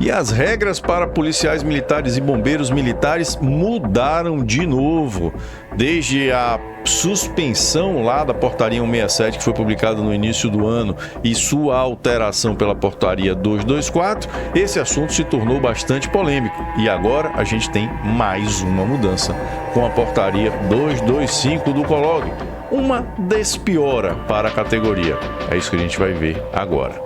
E as regras para policiais militares e bombeiros militares mudaram de novo. Desde a suspensão lá da portaria 167, que foi publicada no início do ano, e sua alteração pela portaria 224, esse assunto se tornou bastante polêmico. E agora a gente tem mais uma mudança, com a portaria 225 do COLOG. Uma despiora para a categoria. É isso que a gente vai ver agora.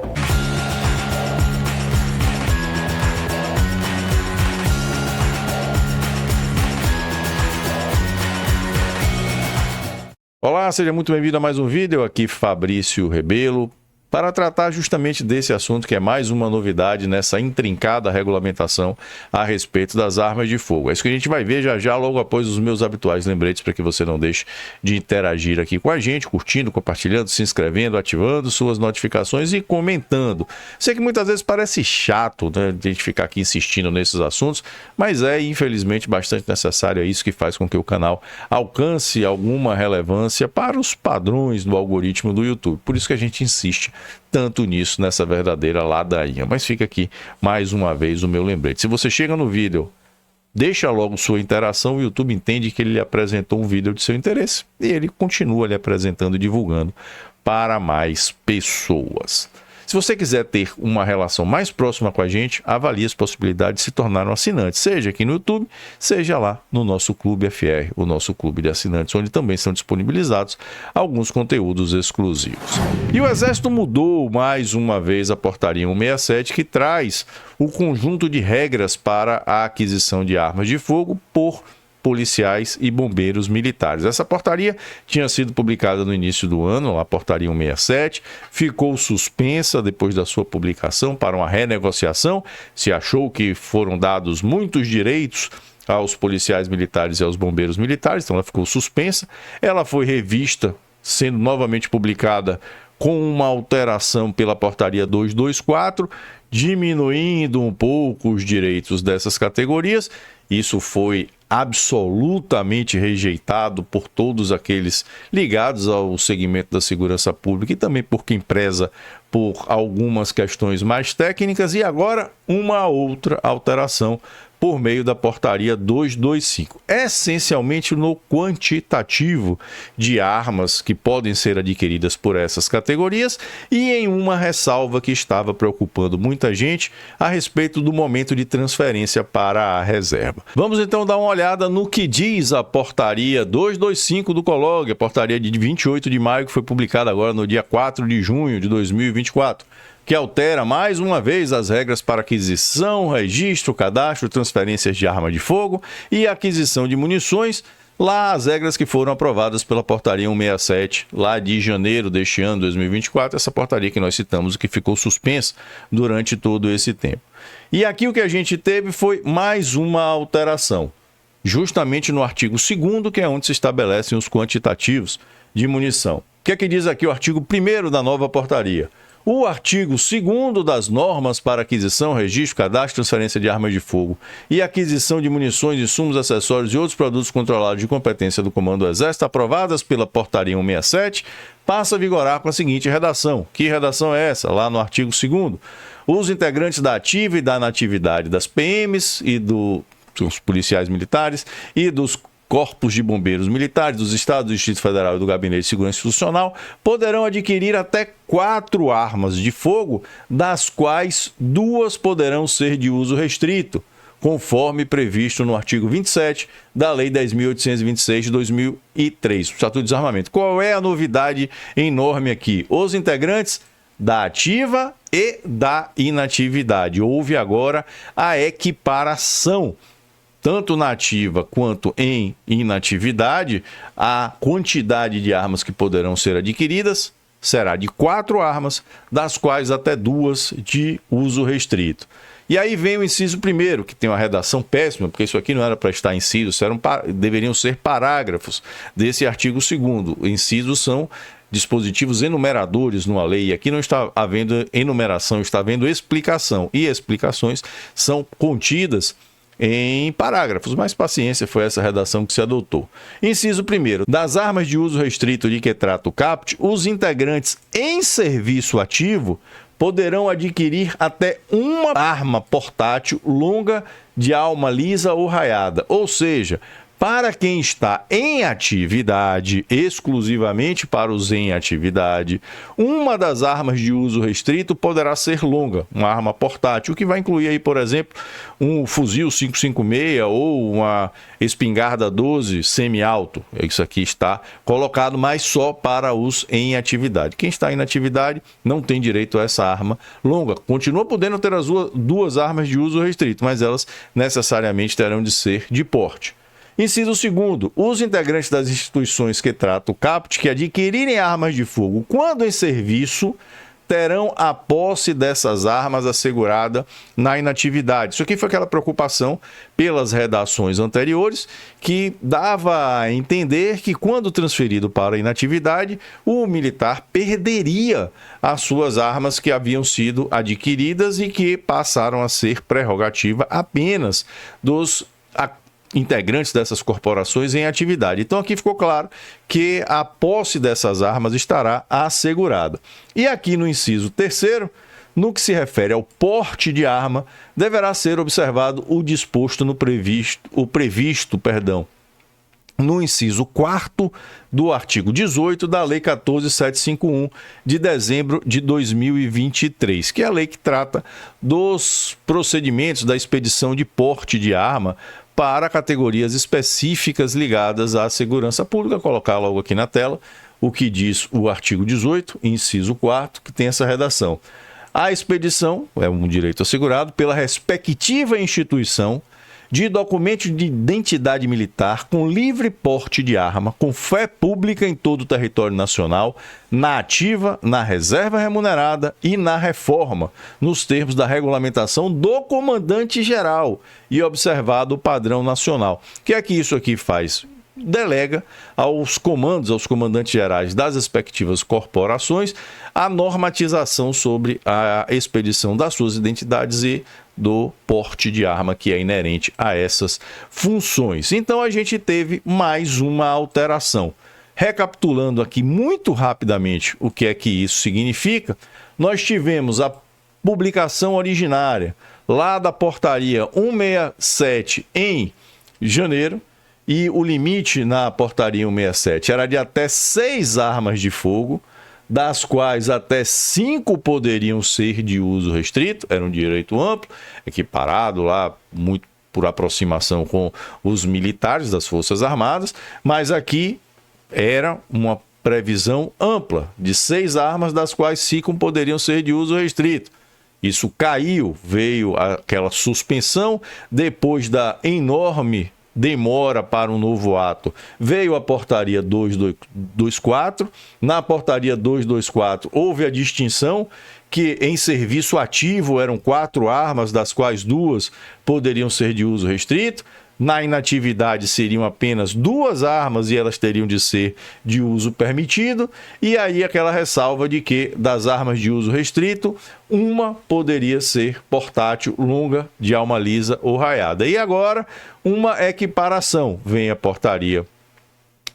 Olá, seja muito bem-vindo a mais um vídeo, aqui Fabrício Rebelo, para tratar justamente desse assunto que é mais uma novidade nessa intrincada regulamentação a respeito das armas de fogo. É isso que a gente vai ver já já, logo após os meus habituais lembretes, para que você não deixe de interagir aqui com a gente, curtindo, compartilhando, se inscrevendo, ativando suas notificações e comentando. Sei que muitas vezes parece chato, né, a gente ficar aqui insistindo nesses assuntos, mas é infelizmente bastante necessário, é isso que faz com que o canal alcance alguma relevância para os padrões do algoritmo do YouTube. Por isso que a gente insiste tanto nisso, nessa verdadeira ladainha. Mas fica aqui mais uma vez o meu lembrete. Se você chega no vídeo, deixa logo sua interação, o YouTube entende que ele lhe apresentou um vídeo de seu interesse e ele continua lhe apresentando e divulgando para mais pessoas. Se você quiser ter uma relação mais próxima com a gente, avalie as possibilidades de se tornar um assinante, seja aqui no YouTube, seja lá no nosso Clube FR, o nosso clube de assinantes, onde também são disponibilizados alguns conteúdos exclusivos. E o Exército mudou mais uma vez a portaria 167, que traz o conjunto de regras para a aquisição de armas de fogo por policiais e bombeiros militares. Essa portaria tinha sido publicada no início do ano, a portaria 167, ficou suspensa depois da sua publicação para uma renegociação. Se achou que foram dados muitos direitos aos policiais militares e aos bombeiros militares, então ela ficou suspensa. Ela foi revista, sendo novamente publicada com uma alteração pela portaria 224, diminuindo um pouco os direitos dessas categorias. Isso foi absolutamente rejeitado por todos aqueles ligados ao segmento da segurança pública e também por quem preza por algumas questões mais técnicas. E agora uma outra alteração por meio da portaria 225, essencialmente no quantitativo de armas que podem ser adquiridas por essas categorias e em uma ressalva que estava preocupando muita gente a respeito do momento de transferência para a reserva. Vamos então dar uma olhada no que diz a portaria 225 do COLOG, a portaria de 28 de maio, que foi publicada agora no dia 4 de junho de 2024. Que altera mais uma vez as regras para aquisição, registro, cadastro, transferências de arma de fogo e aquisição de munições, lá as regras que foram aprovadas pela portaria 167, lá de janeiro deste ano, 2024, essa portaria que nós citamos e que ficou suspensa durante todo esse tempo. E aqui o que a gente teve foi mais uma alteração, justamente no artigo 2º, que é onde se estabelecem os quantitativos de munição. O que é que diz aqui o artigo 1º da nova portaria? O artigo 2º das normas para aquisição, registro, cadastro, transferência de armas de fogo e aquisição de munições, insumos, acessórios e outros produtos controlados de competência do Comando do Exército, aprovadas pela portaria 167, passa a vigorar com a seguinte redação. Que redação é essa? Lá no artigo 2º. Os integrantes da ativa e da inatividade das PMs e dos policiais militares e dos corpos de bombeiros militares dos Estados, do Distrito Federal e do Gabinete de Segurança Institucional poderão adquirir até 4 armas de fogo, das quais 2 poderão ser de uso restrito, conforme previsto no artigo 27 da Lei 10.826 de 2003, o Estatuto de Desarmamento. Qual é a novidade enorme aqui? Os integrantes da ativa e da inatividade. Houve agora a equiparação. Tanto na ativa quanto em inatividade, a quantidade de armas que poderão ser adquiridas será de 4 armas, das quais até 2 de uso restrito. E aí vem o inciso 1º, que tem uma redação péssima, porque isso aqui não era para estar inciso, deveriam ser parágrafos desse artigo 2º. Incisos são dispositivos enumeradores numa lei, e aqui não está havendo enumeração, está havendo explicação, e explicações são contidas em parágrafos, mas paciência, foi essa redação que se adotou. Inciso 1º. Das armas de uso restrito de que trata o caput, os integrantes em serviço ativo poderão adquirir até uma arma portátil longa de alma lisa ou raiada. Ou seja, para quem está em atividade, exclusivamente para os em atividade, uma das armas de uso restrito poderá ser longa, uma arma portátil, que vai incluir aí, por exemplo, um fuzil 5.56 ou uma espingarda 12 semi-alto. Isso aqui está colocado, mas só para os em atividade. Quem está em atividade não tem direito a essa arma longa. Continua podendo ter as duas armas de uso restrito, mas elas necessariamente terão de ser de porte. Inciso 2º, os integrantes das instituições que tratam o caput que adquirirem armas de fogo quando em serviço terão a posse dessas armas assegurada na inatividade. Isso aqui foi aquela preocupação pelas redações anteriores que dava a entender que quando transferido para a inatividade, o militar perderia as suas armas que haviam sido adquiridas e que passaram a ser prerrogativa apenas dos integrantes dessas corporações em atividade. Então aqui ficou claro que a posse dessas armas estará assegurada. E aqui no inciso 3º, no que se refere ao porte de arma, deverá ser observado o disposto no previsto, no inciso 4º do artigo 18 da Lei 14.751 de dezembro de 2023, que é a lei que trata dos procedimentos da expedição de porte de arma para categorias específicas ligadas à segurança pública. Vou colocar logo aqui na tela o que diz o artigo 18, inciso 4º, que tem essa redação. A expedição é um direito assegurado pela respectiva instituição de documento de identidade militar com livre porte de arma, com fé pública em todo o território nacional, na ativa, na reserva remunerada e na reforma, nos termos da regulamentação do comandante-geral e observado o padrão nacional. O que é que isso aqui faz? Delega aos comandos, aos comandantes gerais das respectivas corporações, a normatização sobre a expedição das suas identidades e do porte de arma que é inerente a essas funções. Então a gente teve mais uma alteração. Recapitulando aqui muito rapidamente o que é que isso significa, nós tivemos a publicação originária lá da portaria 167 em janeiro, e o limite na portaria 167 era de até 6 armas de fogo, das quais até 5 poderiam ser de uso restrito, era um direito amplo, equiparado lá muito por aproximação com os militares das Forças Armadas, mas aqui era uma previsão ampla de 6 armas, das quais 5 poderiam ser de uso restrito. Isso caiu, veio aquela suspensão depois da enorme demora para um novo ato. Veio a portaria 224. Na portaria 224 houve a distinção que em serviço ativo eram 4 armas, das quais 2 poderiam ser de uso restrito. Na inatividade seriam apenas 2 armas e elas teriam de ser de uso permitido. E aí aquela ressalva de que das armas de uso restrito, uma poderia ser portátil, longa, de alma lisa ou raiada. E agora uma equiparação. Vem a portaria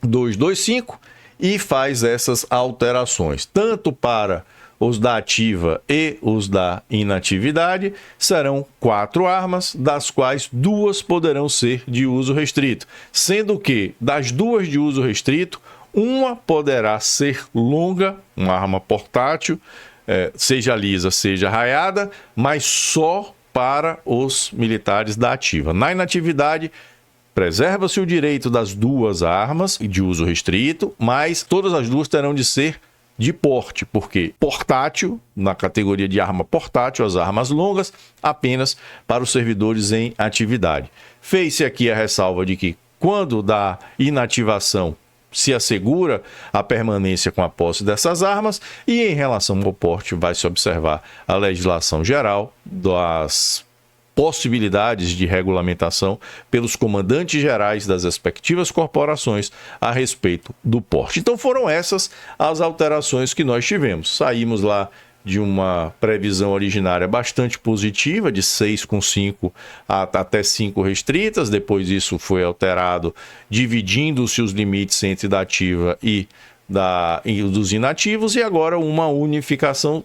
225 e faz essas alterações, tanto para os da ativa e os da inatividade. Serão 4 armas, das quais 2 poderão ser de uso restrito, sendo que das 2 de uso restrito, uma poderá ser longa, uma arma portátil, seja lisa, seja raiada, mas só para os militares da ativa. Na inatividade, preserva-se o direito das 2 armas de uso restrito, mas todas as 2 terão de ser de porte, porque portátil, na categoria de arma portátil, as armas longas, apenas para os servidores em atividade. Fez-se aqui a ressalva de que, quando da inativação, se assegura a permanência com a posse dessas armas, e em relação ao porte vai se observar a legislação geral das possibilidades de regulamentação pelos comandantes gerais das respectivas corporações a respeito do porte. Então foram essas as alterações que nós tivemos. Saímos lá de uma previsão originária bastante positiva, de 6 com 5 até 5 restritas. Depois isso foi alterado, dividindo-se os limites entre da ativa e dos inativos, e agora uma unificação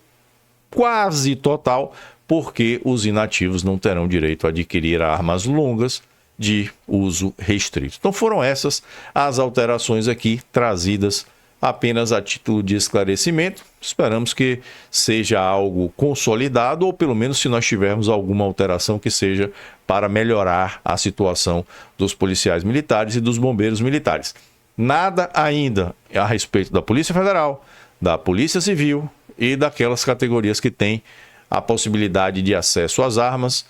quase total, porque os inativos não terão direito a adquirir armas longas de uso restrito. Então foram essas as alterações aqui trazidas apenas a título de esclarecimento. Esperamos que seja algo consolidado, ou pelo menos se nós tivermos alguma alteração que seja para melhorar a situação dos policiais militares e dos bombeiros militares. Nada ainda a respeito da Polícia Federal, da Polícia Civil e daquelas categorias que têm a possibilidade de acesso às armas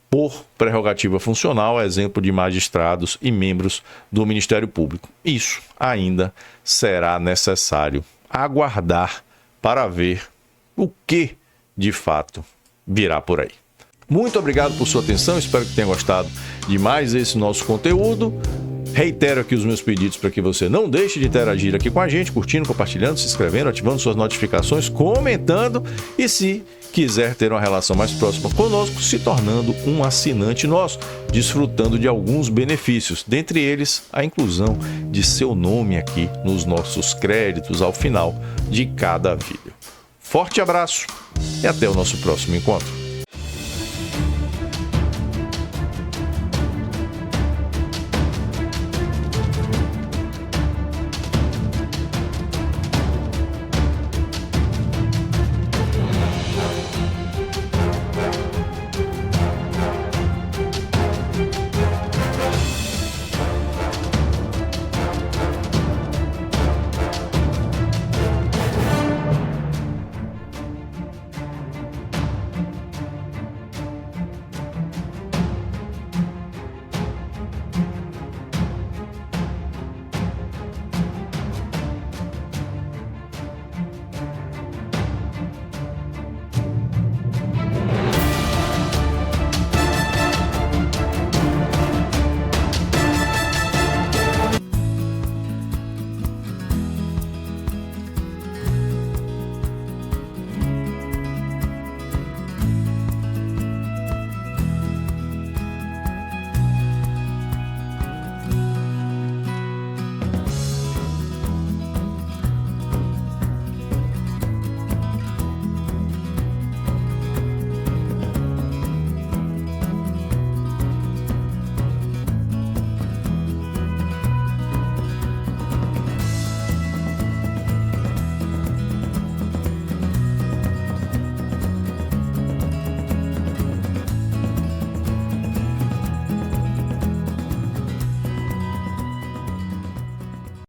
por prerrogativa funcional, exemplo de magistrados e membros do Ministério Público. Isso ainda será necessário aguardar para ver o que, de fato, virá por aí. Muito obrigado por sua atenção, espero que tenha gostado de mais esse nosso conteúdo. Reitero aqui os meus pedidos para que você não deixe de interagir aqui com a gente, curtindo, compartilhando, se inscrevendo, ativando suas notificações, comentando e, se quiser ter uma relação mais próxima conosco, se tornando um assinante nosso, desfrutando de alguns benefícios, dentre eles a inclusão de seu nome aqui nos nossos créditos ao final de cada vídeo. Forte abraço e até o nosso próximo encontro.